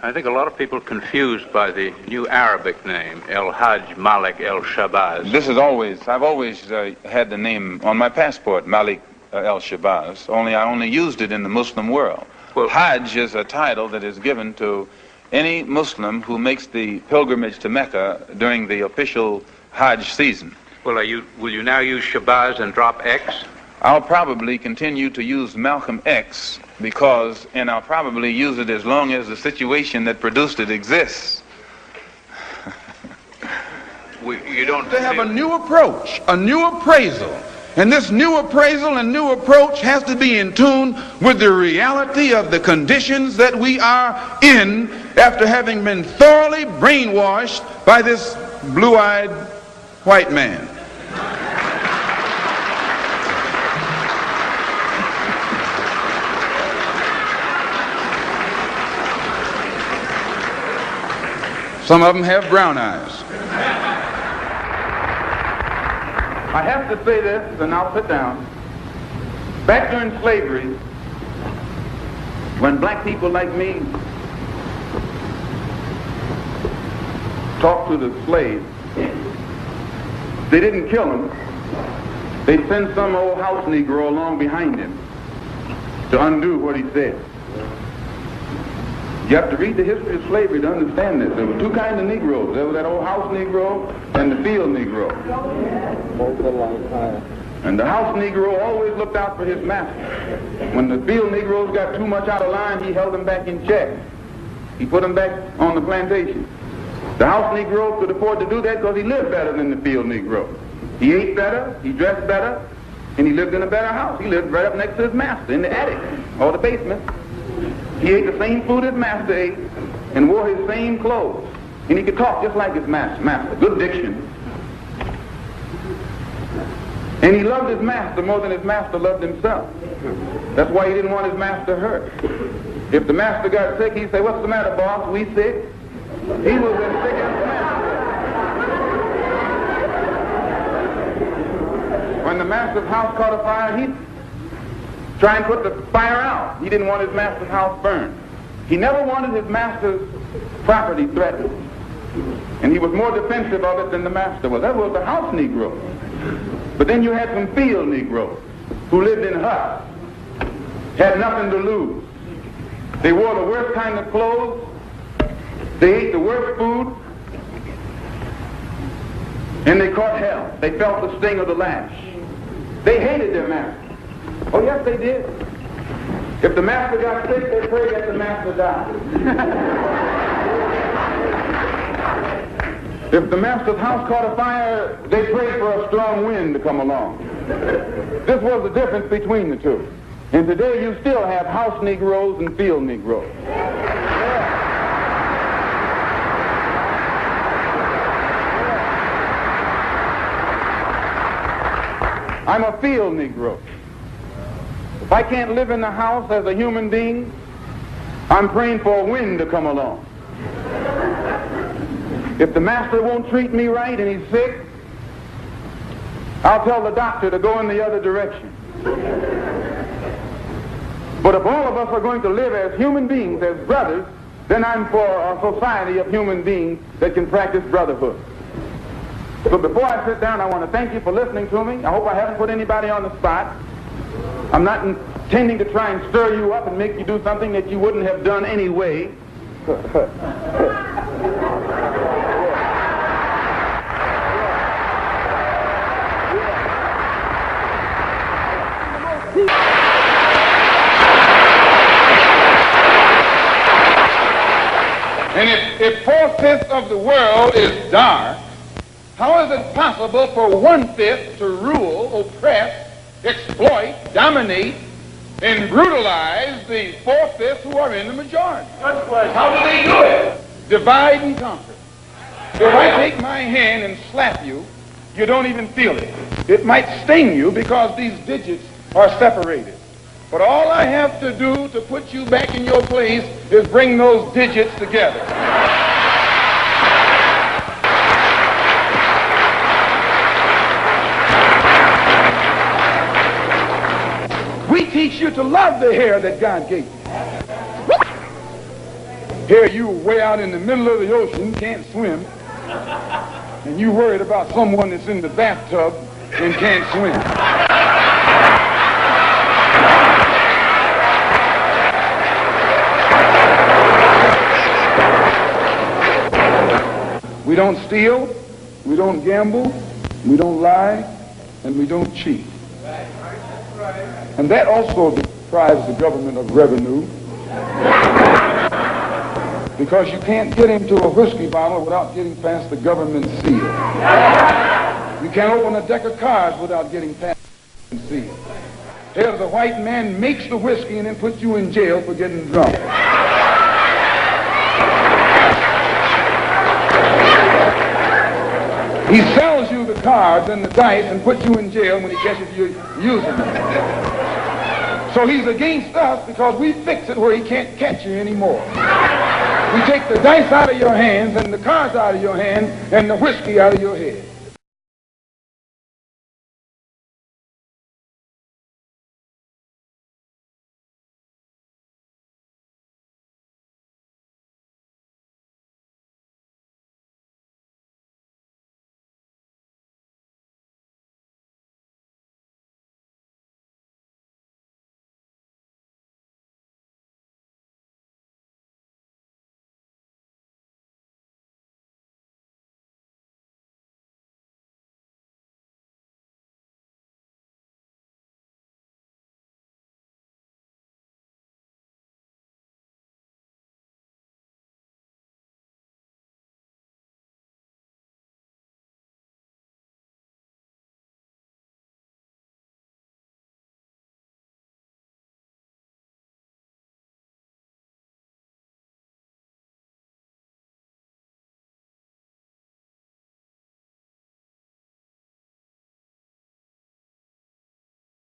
I think a lot of people confused by the new Arabic name, El Hajj Malik El Shabazz. I've always had the name on my passport, Malik El Shabazz, only I only used it in the Muslim world. Well, Hajj is a title that is given to any Muslim who makes the pilgrimage to Mecca during the official Hajj season. Well, will you now use Shabazz and drop X? I'll probably continue to use Malcolm X and I'll probably use it as long as the situation that produced it exists. They have a new approach, a new appraisal. And this new appraisal and new approach has to be in tune with the reality of the conditions that we are in after having been thoroughly brainwashed by this blue-eyed white man. Some of them have brown eyes. I have to say this, and I'll sit down. Back during slavery, when black people like me talked to the slaves, they didn't kill him. They'd send some old house Negro along behind him to undo what he said. You have to read the history of slavery to understand this. There were two kinds of Negroes. There was that old house Negro and the field Negro. And the house Negro always looked out for his master. When the field Negroes got too much out of line, he held them back in check. He put them back on the plantation. The house Negro could afford to do that because he lived better than the field Negro. He ate better, he dressed better, and he lived in a better house. He lived right up next to his master in the attic or the basement. He ate the same food his master ate and wore his same clothes. And he could talk just like his master. Good diction. And he loved his master more than his master loved himself. That's why he didn't want his master hurt. If the master got sick, he'd say, "What's the matter, boss? We sick?" He was as sick as the master. When the master's house caught a fire, he'd try and put the fire out. He didn't want his master's house burned. He never wanted his master's property threatened. And he was more defensive of it than the master was. That was the house Negro. But then you had some field Negroes who lived in huts, had nothing to lose. They wore the worst kind of clothes. They ate the worst food. And they caught hell. They felt the sting of the lash. They hated their master. Oh, yes, they did. If the master got sick, they prayed that the master died. If the master's house caught a fire, they prayed for a strong wind to come along. This was the difference between the two. And today you still have house Negroes and field Negroes. I'm a field Negro. If I can't live in the house as a human being, I'm praying for a wind to come along. If the master won't treat me right and he's sick, I'll tell the doctor to go in the other direction. But if all of us are going to live as human beings, as brothers, then I'm for a society of human beings that can practice brotherhood. So before I sit down, I want to thank you for listening to me. I hope I haven't put anybody on the spot. I'm not intending to try and stir you up and make you do something that you wouldn't have done anyway. And if 4/5 of the world is dark, how is it possible for 1/5 to rule, oppress, exploit, dominate, and brutalize the 4/5 who are in the majority? How do they do it? Divide and conquer. If I take my hand and slap you, you don't even feel it. It might sting you because these digits are separated. But all I have to do to put you back in your place is bring those digits together. We teach you to love the hair that God gave you. Here you way out in the middle of the ocean, can't swim, and you worried about someone that's in the bathtub and can't swim. We don't steal, we don't gamble, we don't lie, and we don't cheat. And that also deprives the government of revenue, because you can't get into a whiskey bottle without getting past the government seal. You can't open a deck of cards without getting past the government seal. Here the white man makes the whiskey and then puts you in jail for getting drunk. He sells you the cards and the dice and puts you in jail when he catches you using them. So he's against us because we fix it where he can't catch you anymore. We take the dice out of your hands and the cards out of your hand and the whiskey out of your head.